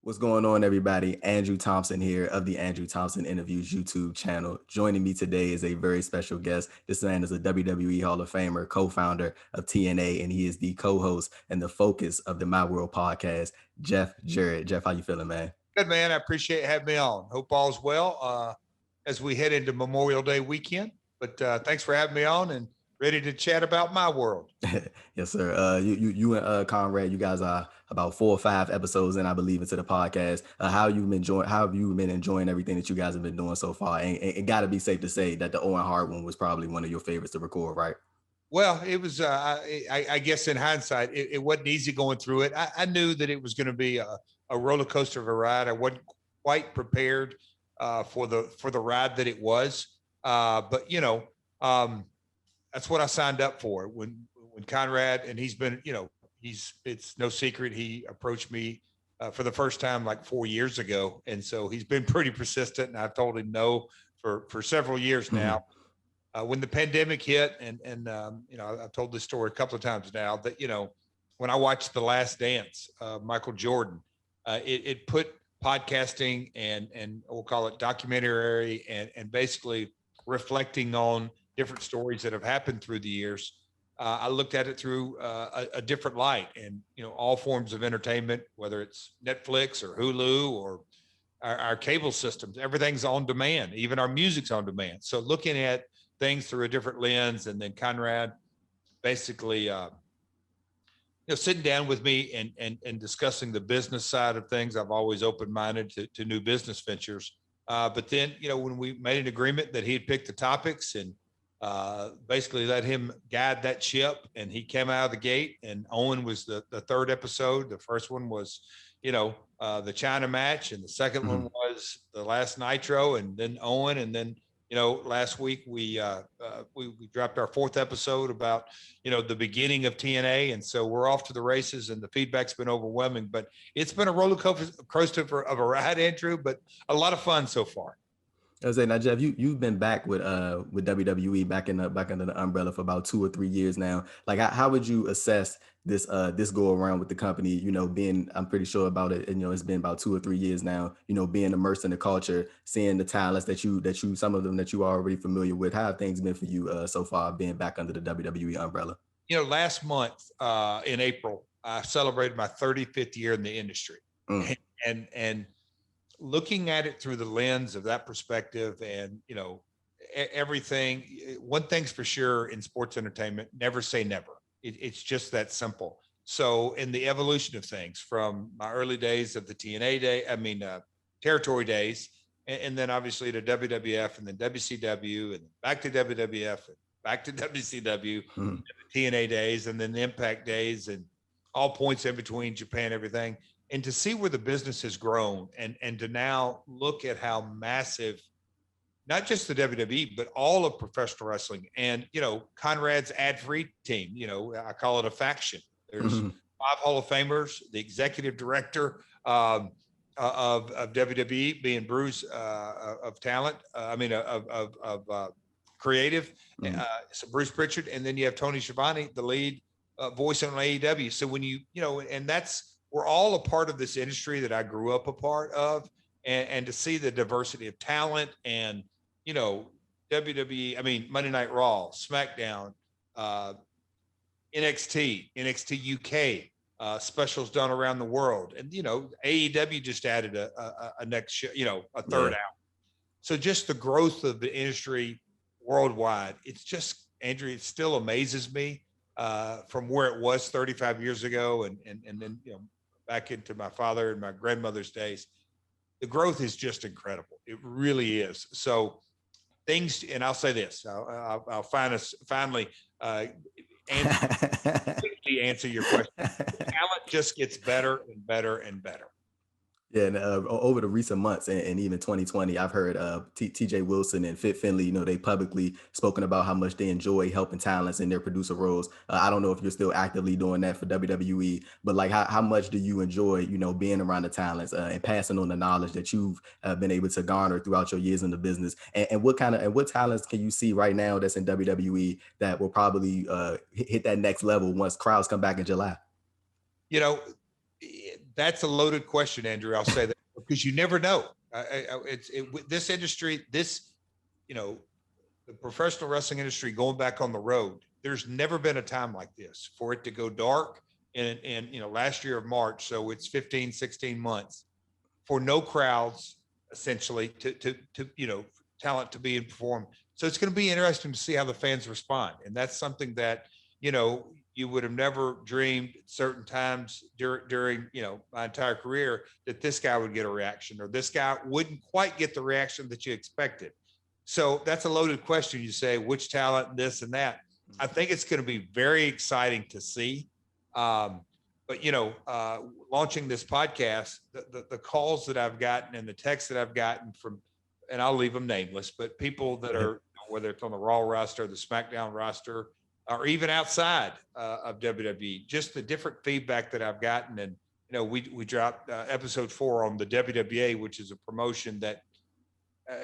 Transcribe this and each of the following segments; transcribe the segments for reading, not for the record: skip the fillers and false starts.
What's going on, everybody? Andrew Thompson here of the Andrew Thompson Interviews YouTube channel. Joining me today is a very special guest. This man is a WWE Hall of Famer, co-founder of TNA, and he is the co-host and the focus of the My World podcast, Jeff Jarrett. Jeff, how you feeling, man? Good, man. I appreciate having me on. Hope all's well as we head into Memorial Day weekend. But thanks for having me on and ready to chat about my world. Yes, sir. You and Conrad, you guys are about 4 or 5 episodes in, I believe, into the podcast. How have you been enjoying everything that you guys have been doing so far? And it got to be safe to say that the Owen Hart one was probably one of your favorites to record, right? Well, it was, I guess in hindsight, it wasn't easy going through it. I knew that it was going to be a roller coaster of a ride. I wasn't quite prepared for the ride that it was. But, that's what I signed up for when Conrad, and he's been, it's no secret. He approached me for the first time like 4 years ago. And so he's been pretty persistent, and I've told him no for several years now. When the pandemic hit, and I've told this story a couple of times now that, when I watched The Last Dance, Michael Jordan, it put podcasting and we'll call it documentary and basically reflecting on different stories that have happened through the years. I looked at it through a different light, and, all forms of entertainment, whether it's Netflix or Hulu or our cable systems, everything's on demand. Even our music's on demand. So looking at things through a different lens, and then Conrad basically, sitting down with me and discussing the business side of things. I've always open-minded to new business ventures. But then, when we made an agreement that he'd pick the topics and basically let him guide that ship, and he came out of the gate, and Owen was the third episode. The first one was, the China match, and the second one was the last Nitro, and then Owen, and then, last week we dropped our 4th episode about, the beginning of TNA. And so we're off to the races, and the feedback's been overwhelming, but it's been a roller coaster of a ride, Andrew, but a lot of fun so far. I was saying, now, Jeff, you've been back with WWE back under the umbrella for about 2 or 3 years now. Like, how would you assess this go around with the company? I'm pretty sure about it. And, it's been about 2 or 3 years now. Being immersed in the culture, seeing the talents that you some of them that you are already familiar with. How have things been for you so far, being back under the WWE umbrella? Last month in April, I celebrated my 35th year in the industry, and looking at it through the lens of that perspective, and, everything, one thing's for sure in sports entertainment: never say never. It's just that simple. So in the evolution of things, from my early days of the TNA territory days, and then obviously to WWF, and then WCW, and back to WWF, and back to WCW, the TNA days, and then the Impact days, and all points in between, Japan, everything. And to see where the business has grown, and to now look at how massive, not just the WWE, but all of professional wrestling, and, Conrad's ad-free team, I call it a faction. There's 5 Hall of Famers, the executive director of WWE being Bruce of talent. Of creative, so Bruce Pritchard. And then you have Tony Schiavone, the lead voice on AEW. So when and we're all a part of this industry that I grew up a part of, and to see the diversity of talent, and, WWE, Monday Night Raw, SmackDown, NXT UK, specials done around the world. And, AEW just added a next show, a third hour. So just the growth of the industry worldwide, it's just, Andrew, it still amazes me from where it was 35 years ago. And then, back into my father and my grandmother's days, the growth is just incredible. It really is. So things, and I'll say this, I'll finally answer your question. Talent just gets better and better and better. Yeah, and over the recent months and even 2020, I've heard TJ Wilson and Fit Finley, they publicly spoken about how much they enjoy helping talents in their producer roles. I don't know if you're still actively doing that for WWE, but like how much do you enjoy, being around the talents and passing on the knowledge that you've been able to garner throughout your years in the business? And what talents can you see right now that's in WWE that will probably hit that next level once crowds come back in July? That's a loaded question, Andrew. I'll say that because you never know. This industry, the professional wrestling industry going back on the road. There's never been a time like this for it to go dark. And last year of March, so it's 15, 16 months for no crowds, essentially, to talent to be and perform. So it's going to be interesting to see how the fans respond. And that's something that, you would have never dreamed at certain times during my entire career that this guy would get a reaction or this guy wouldn't quite get the reaction that you expected. So that's a loaded question. You say which talent, this and that. I think it's going to be very exciting to see. But launching this podcast, the calls that I've gotten and the texts that I've gotten from, and I'll leave them nameless, but people that are, whether it's on the Raw roster, the SmackDown roster, or even outside of WWE, just the different feedback that I've gotten. And, we dropped episode 4 on the WWA, which is a promotion that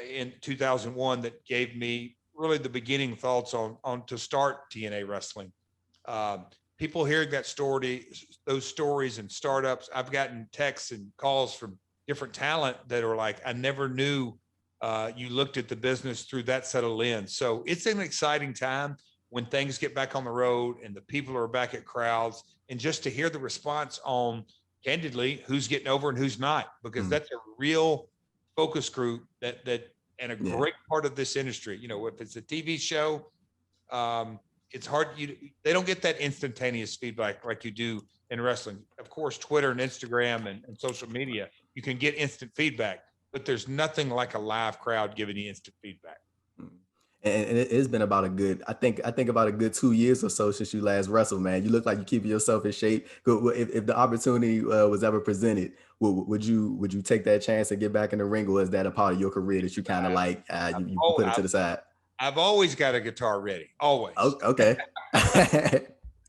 in 2001 that gave me really the beginning thoughts on to start TNA wrestling. People hearing that story, those stories and startups, I've gotten texts and calls from different talent that are like, I never knew you looked at the business through that set of lens. So it's an exciting time when things get back on the road and the people are back at crowds, and just to hear the response on, candidly, who's getting over and who's not, because that's a real focus group that and a great part of this industry. If it's a TV show, it's hard. They don't get that instantaneous feedback like you do in wrestling. Of course, Twitter and Instagram and social media, you can get instant feedback, but there's nothing like a live crowd giving you instant feedback. And it's been about I think about a good 2 years or so since you last wrestled, man. You look like you're keeping yourself in shape. If the opportunity was ever presented, would you take that chance and get back in the ring, or is that a part of your career that you kind of like you put it to the side? I've always got a guitar ready, always. Oh, okay.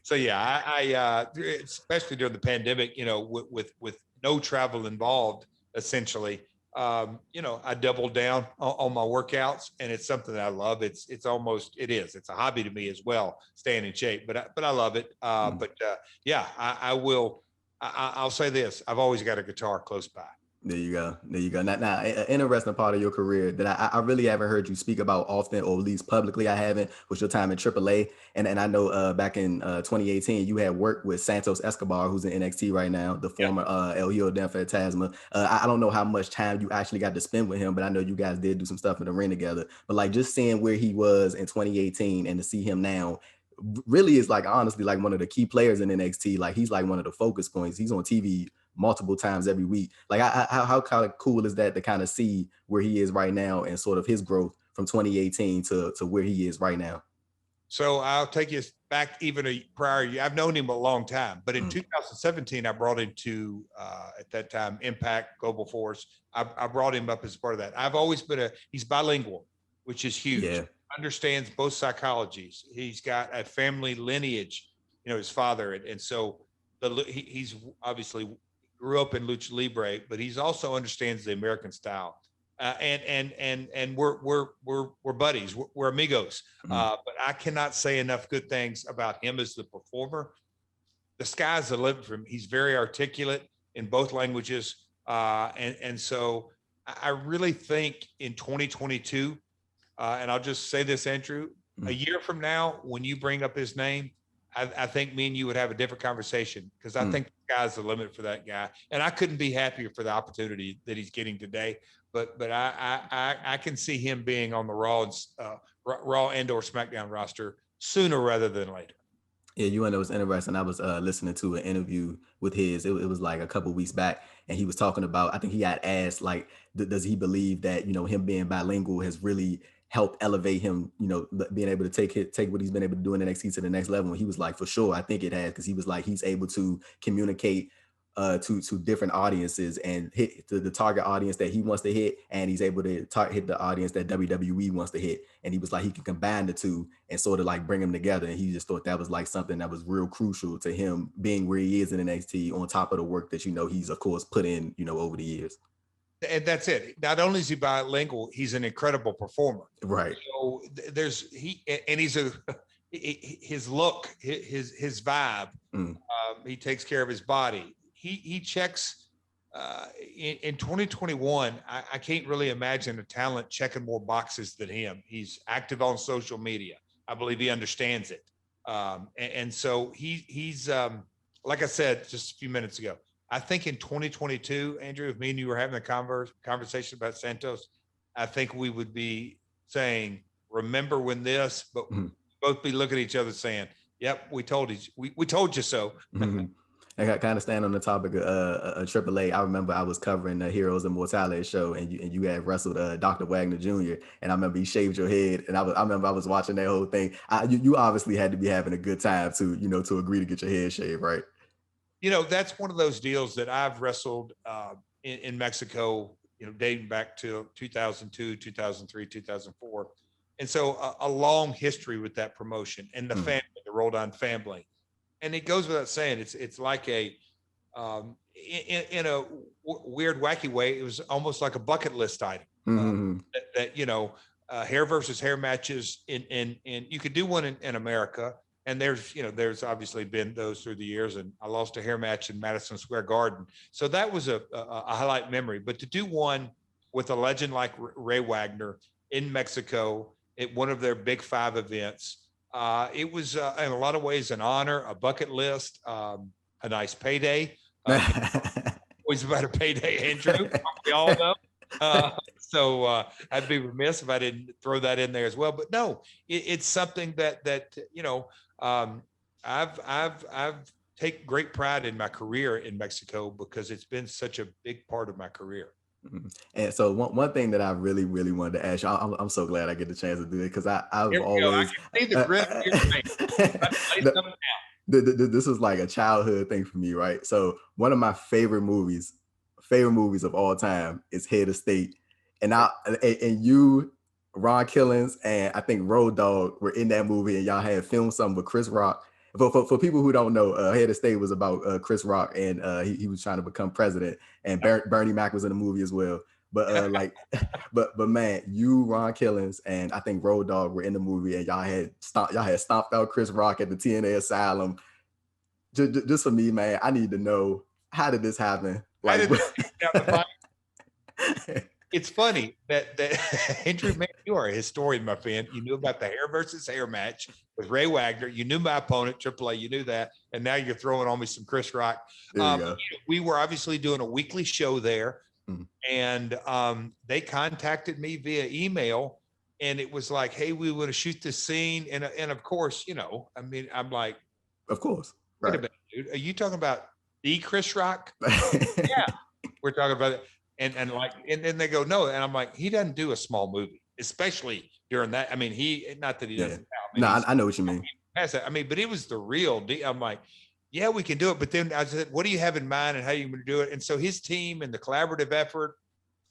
So yeah, I especially during the pandemic, with no travel involved, essentially. I doubled down on my workouts, and it's something that I love. It's a hobby to me as well, staying in shape, but I love it. I will. I'll say this: I've always got a guitar close by. There you go. Now, an interesting part of your career that I really haven't heard you speak about often, or at least publicly I haven't, was your time in AAA. And I know back in 2018, you had worked with Santos Escobar, who's in NXT right now, the former El Hijo del Fantasma. I don't know how much time you actually got to spend with him, but I know you guys did do some stuff in the ring together. But like just seeing where he was in 2018 and to see him now really is like honestly like one of the key players in NXT. Like he's like one of the focus points. He's on TV multiple times every week. Like how kind of cool is that to kind of see where he is right now and sort of his growth from 2018 to where he is right now? So I'll take you back even a prior year. I've known him a long time, but in 2017, I brought him to, at that time, Impact Global Force. I brought him up as part of that. I've always been he's bilingual, which is huge. Yeah. Understands both psychologies. He's got a family lineage, his father. And so he's obviously grew up in lucha libre, but he's also understands the American style. And we're buddies. We're amigos. But I cannot say enough good things about him as the performer. The sky's the limit for him. He's very articulate in both languages. And so I really think in 2022, and I'll just say this, Andrew, a year from now, when you bring up his name, I think me and you would have a different conversation, because I think the sky's the limit for that guy. And I couldn't be happier for the opportunity that he's getting today. But I can see him being on the Raw and or SmackDown roster sooner rather than later. Yeah, it was interesting. I was listening to an interview with his. It was like a couple weeks back, and he was talking about. I think he got asked like, does he believe that him being bilingual has really helped elevate him? Being able to take what he's been able to do in NXT to the next level. And he was like, for sure, I think it has, because he was like, he's able to communicate to different audiences and hit the target audience that he wants to hit, and he's able to hit the audience that WWE wants to hit. And he was like, he can combine the two and sort of like bring them together. And he just thought that was like something that was real crucial to him being where he is in NXT, on top of the work that he's of course put in over the years. And that's it. Not only is he bilingual, he's an incredible performer. Right. So he's his look, his vibe. He takes care of his body. he checks in 2021. I can't really imagine a talent checking more boxes than him. He's active on social media. I believe he understands it. And so he's like I said just a few minutes ago, I think in 2022, Andrew, if me and you were having a conversation about Santos, I think we would be saying, remember when this, but both be looking at each other saying, yep, we told you, we told you so. I kind of stand on the topic of AAA. I remember I was covering the Heroes Immortality show, and you had wrestled Dr. Wagner Jr. And I remember he shaved your head, and I remember I was watching that whole thing. You obviously had to be having a good time to agree to get your head shaved, right? That's one of those deals that I've wrestled in Mexico, dating back to 2002, 2003, 2004. And so a long history with that promotion and the family, the Roldan family. And it goes without saying, it's like in a weird, wacky way, it was almost like a bucket list item that hair versus hair matches and you could do one in America. And there's obviously been those through the years, and I lost a hair match in Madison Square Garden. So that was a highlight memory, but to do one with a legend like Ray Wagner in Mexico at one of their big 5 events, it was in a lot of ways an honor, a bucket list, a nice payday. Always about a payday, Andrew. We all know. So I'd be remiss if I didn't throw that in there as well. But no, it's something that I've take great pride in my career in Mexico because it's been such a big part of my career. And so one thing that I really, really wanted to ask you, I'm so glad I get the chance to do it because I've always I can see the grit on your face. This was like a childhood thing for me, right? So one of my favorite movies of all time is Head of State, and you, Ron Killings, and I think Road Dogg were in that movie, and y'all had filmed something with Chris Rock. For people who don't know, Head of State was about Chris Rock, and he was trying to become president, and Bernie Mac was in the movie as well. But but man, you, Ron Killings, and I think Road Dogg were in the movie, and y'all had stomped out Chris Rock at the TNA Asylum. Just for me, man, I need to know, how did this happen? Like, it's funny that Andrew, man, you are a historian, my friend. You knew about the hair versus hair match with Ray Wagner. You knew my opponent, AAA. You knew that, and now you're throwing on me some Chris Rock. We were obviously doing a weekly show there, and they contacted me via email, and it was like, "Hey, we want to shoot this scene," and of course, I'm like, "Of course, right. Wait a minute, dude. Are you talking about the Chris Rock?" Yeah, we're talking about it. And then they go, no. And I'm like, he doesn't do a small movie, especially during that. I mean, not that he doesn't. I know what you mean. But it was the real deal. I'm like, yeah, we can do it. But then I said, what do you have in mind and how are you going to do it? And so his team and the collaborative effort,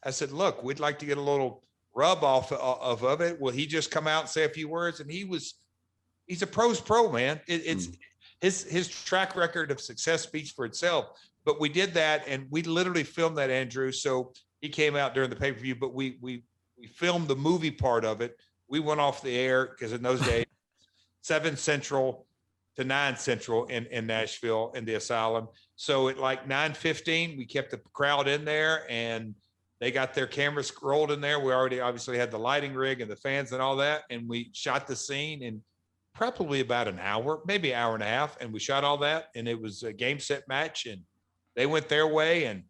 I said, look, we'd like to get a little rub off of it. Will he just come out and say a few words? And he's a pro's pro, man. It's his track record of success speaks for itself. But we did that, and we literally filmed that, Andrew. So he came out during the pay-per-view, but we filmed the movie part of it. We went off the air because in those days, 7 Central to 9 Central in Nashville in the Asylum. So at like 9:15, we kept the crowd in there, and they got their cameras rolled in there. We already obviously had the lighting rig and the fans and all that, and we shot the scene in probably about an hour, maybe an hour and a half, and we shot all that, and it was a game, set, match, and they went their way and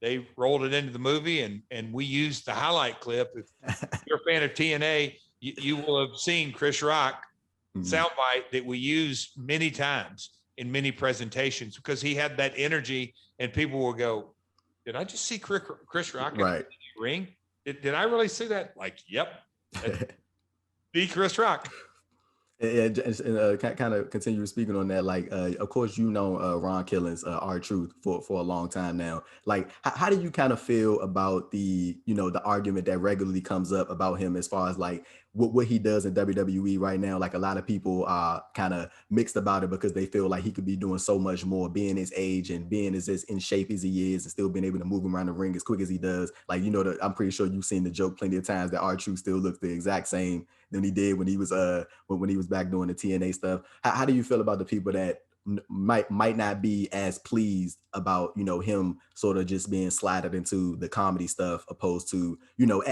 they rolled it into the movie, and we used the highlight clip. If you're a fan of TNA, you will have seen Chris Rock soundbite that we use many times in many presentations because he had that energy, and people will go, did I just see Chris Rock in the ring? Did I really see that? Like, yep. The Chris Rock. And kind of continue speaking on that, like, of course, Ron Killings, R-Truth for a long time now. Like, how do you kind of feel about the argument that regularly comes up about him as far as like what he does in WWE right now? Like, a lot of people are kind of mixed about it because they feel like he could be doing so much more, being his age and being as in shape as he is and still being able to move around the ring as quick as he does. Like, I'm pretty sure you've seen the joke plenty of times that R-Truth still looks the exact same than he did when he was back doing the TNA stuff. How do you feel about the people that might not be as pleased about, him sort of just being slided into the comedy stuff, opposed to,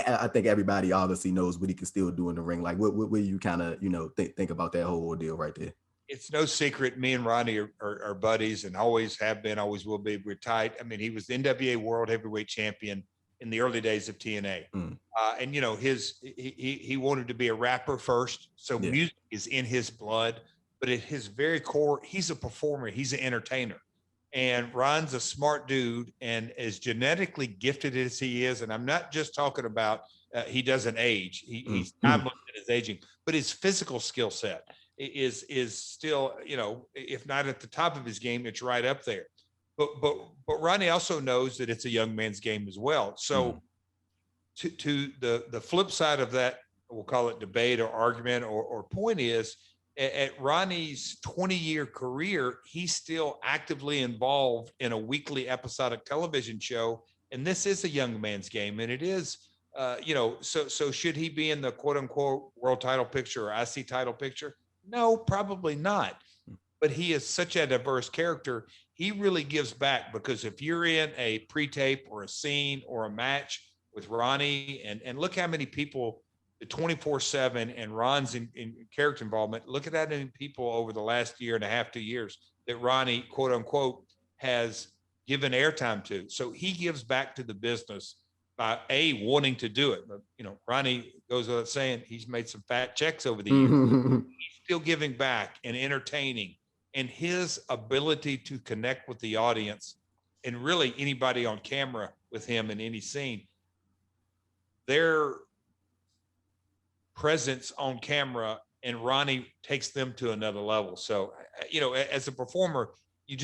I think everybody obviously knows what he can still do in the ring. Like what you kind of, think about that whole ordeal right there? It's no secret. Me and Ronnie are buddies and always have been, always will be. We're tight. I mean, he was the NWA World Heavyweight Champion in the early days of TNA. Mm, And he wanted to be a rapper first, so yeah. music is in his blood. But at his very core, he's a performer. He's an entertainer. And Ron's a smart dude, and as genetically gifted as he is, and I'm not just talking about he doesn't age. He's timeless in his aging, but his physical skill set is still, if not at the top of his game, it's right up there. But Ronnie also knows that it's a young man's game as well. So to the flip side of that, we'll call it debate or argument or point is, at Ronnie's 20-year career, he's still actively involved in a weekly episodic television show. And this is a young man's game. And it is, so should he be in the quote unquote world title picture or IC title picture? No, probably not. But he is such a diverse character. He really gives back, because if you're in a pre-tape or a scene or a match with Ronnie, and look how many people, the 24/7 and Ron's in character involvement, look at that many people over the last year and a half, 2 years that Ronnie, quote unquote, has given airtime to. So he gives back to the business by wanting to do it. But, Ronnie goes without saying, he's made some fat checks over the years. He's still giving back and entertaining, and his ability to connect with the audience and really anybody on camera with him in any scene, their presence on camera, and Ronnie takes them to another level. So, as a performer, you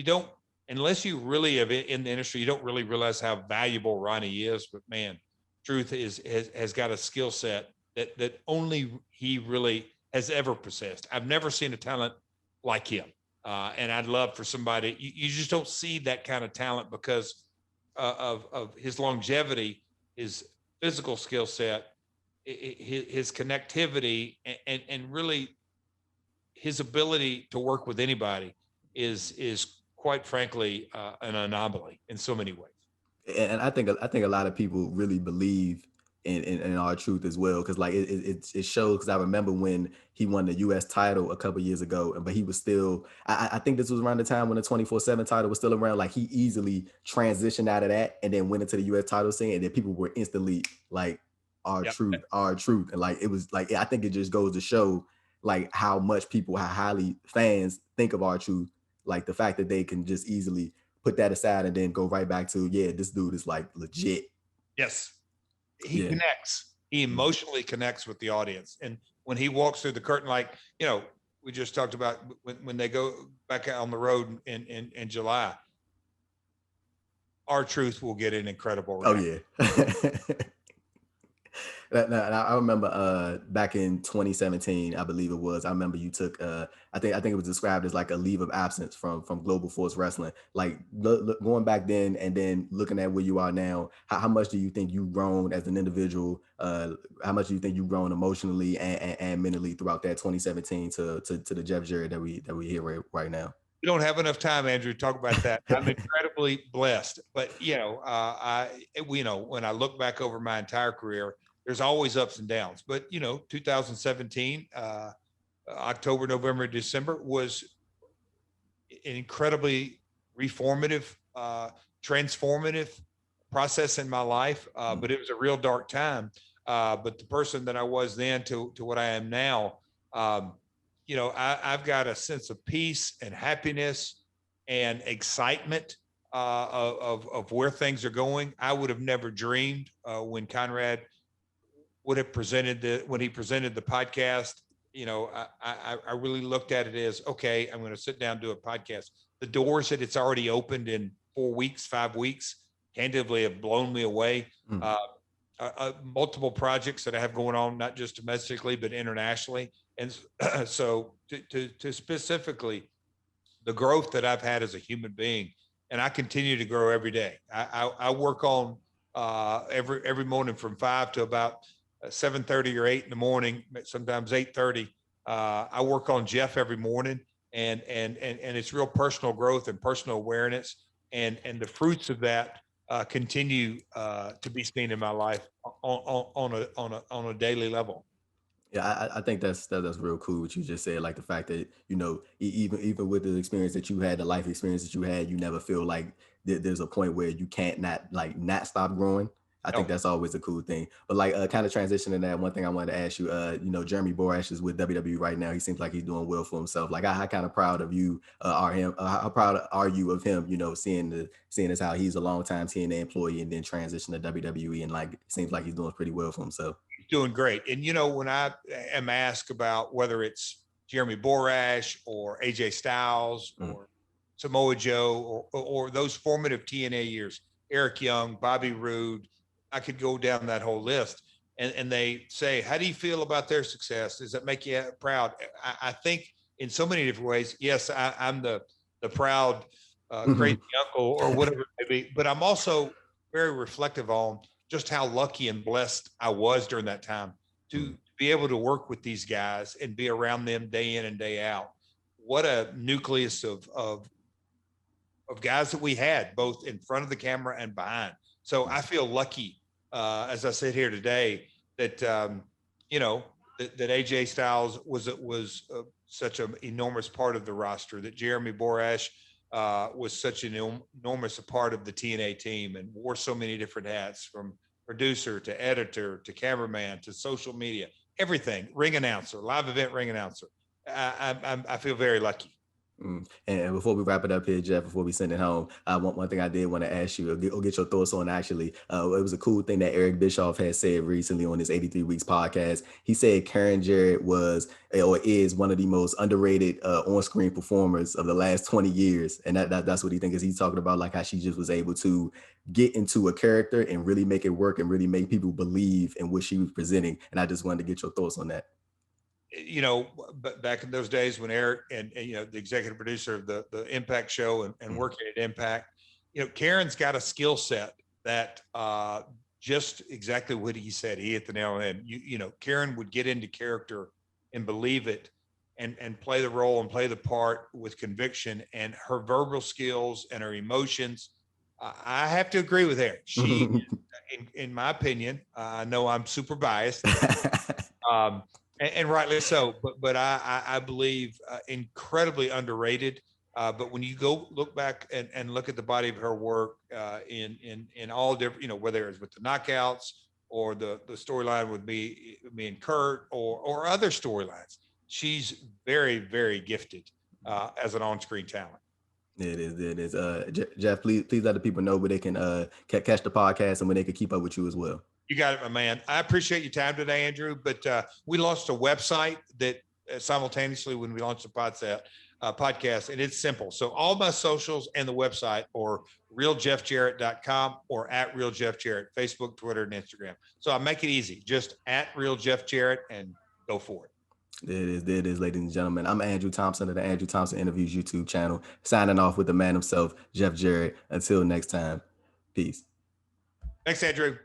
don't, unless you really have in the industry, you don't really realize how valuable Ronnie is. But man, truth has got a skill set that only he really has ever possessed. I've never seen a talent like him. And I'd love for somebody, you just don't see that kind of talent because of his longevity, his physical skill set, his connectivity, and really his ability to work with anybody is quite frankly an anomaly in so many ways. And I think a lot of people really believe in our truth as well, because like it shows. Because I remember when he won the U.S. title a couple years ago, but he was still. I think this was around the time when the 24/7 title was still around. Like he easily transitioned out of that and then went into the U.S. title scene, and then people were instantly like, our Yep. truth, our truth, and like it was like, I think it just goes to show like how much people, how highly fans think of our truth. Like the fact that they can just easily put that aside and then go right back to, yeah, this dude is like legit. Yes. He Yeah. connects. He emotionally connects with the audience. And when he walks through the curtain, like, we just talked about when they go back out on the road in July, our truth will get an incredible Oh reaction. yeah. I remember back in 2017, I believe it was. I remember you took I think it was described as like a leave of absence from Global Force Wrestling. Like going back then and then looking at where you are now, how much do you think you've grown as an individual? How much do you think you've grown emotionally and mentally throughout that 2017 to the Jeff Jarrett that we hear right now? We don't have enough time, Andrew, to talk about that. I'm incredibly blessed, but when I look back over my entire career, there's always ups and downs. But 2017, October, November, December was an incredibly reformative, transformative process in my life. But it was a real dark time. But the person that I was then to what I am now, I've got a sense of peace and happiness and excitement of where things are going. I would have never dreamed when Conrad would have when he presented the podcast. I really looked at it as, okay, I'm going to sit down and do a podcast. The doors that it's already opened in 4 weeks, 5 weeks, candidly have blown me away. Multiple projects that I have going on, not just domestically, but internationally. And so to specifically the growth that I've had as a human being, and I continue to grow every day. I work on every morning from 5 to about 7:30 or 8 in the morning, sometimes 8:30. I work on Jeff every morning. and it's real personal growth and personal awareness, and the fruits of that continue to be seen in my life on a daily level. Yeah, I think that's real cool what you just said. Like the fact that even with the experience that you had, the life experience that you had, you never feel like there's a point where you can't not stop growing. I think No, that's always a cool thing. But like kind of transitioning that, one thing I wanted to ask you, Jeremy Borash is with WWE right now. He seems like he's doing well for himself. Like how kind of proud of you are him? How proud are you of him? Seeing as how he's a long time TNA employee and then transition to WWE, and like it seems like he's doing pretty well for himself. doing great. And when I am asked about whether it's Jeremy Borash or AJ Styles Mm. or Samoa Joe or those formative TNA years, Eric Young, Bobby Roode, I could go down that whole list. And they say, how do you feel about their success? Does that make you proud? I think in so many different ways. Yes, I'm the proud crazy uncle or whatever it may be, but I'm also very reflective on just how lucky and blessed I was during that time to be able to work with these guys and be around them day in and day out. What a nucleus of guys that we had both in front of the camera and behind. So I feel lucky, as I sit here today, that that AJ Styles was such an enormous part of the roster. That Jeremy Borash was such an enormous a part of the TNA team and wore so many different hats, from producer to editor to cameraman to social media, everything. Ring announcer, live event ring announcer. I feel very lucky. And before we wrap it up here, Jeff, before we send it home, one thing I did want to ask you, or get your thoughts on actually. It was a cool thing that Eric Bischoff had said recently on his 83 Weeks podcast. He said Karen Jarrett was or is one of the most underrated on-screen performers of the last 20 years. And that's what he thinks. He's talking about like how she just was able to get into a character and really make it work and really make people believe in what she was presenting. And I just wanted to get your thoughts on that. But back in those days when Eric and the executive producer of the Impact show and working at Impact, Karen's got a skill set that just exactly what he said. He hit the nail on the head. Karen would get into character and believe it and play the role and play the part with conviction, and her verbal skills and her emotions. I have to agree with her. She, in my opinion, I know I'm super biased. And rightly so, but I believe incredibly underrated. But when you go look back and look at the body of her work in all different, whether it's with the knockouts or the storyline with me and Kurt or other storylines, she's very, very gifted as an on-screen talent. It is. Jeff, please let the people know where they can catch the podcast and where they can keep up with you as well. You got it, my man. I appreciate your time today, Andrew. But we launched a website that simultaneously when we launched the podcast, and it's simple. So all my socials and the website are realjeffjarrett.com or at realjeffjarrett, Facebook, Twitter, and Instagram. So I make it easy. Just at realjeffjarrett and go for it. There it is, ladies and gentlemen. I'm Andrew Thompson of the Andrew Thompson Interviews YouTube channel, signing off with the man himself, Jeff Jarrett. Until next time, peace. Thanks, Andrew.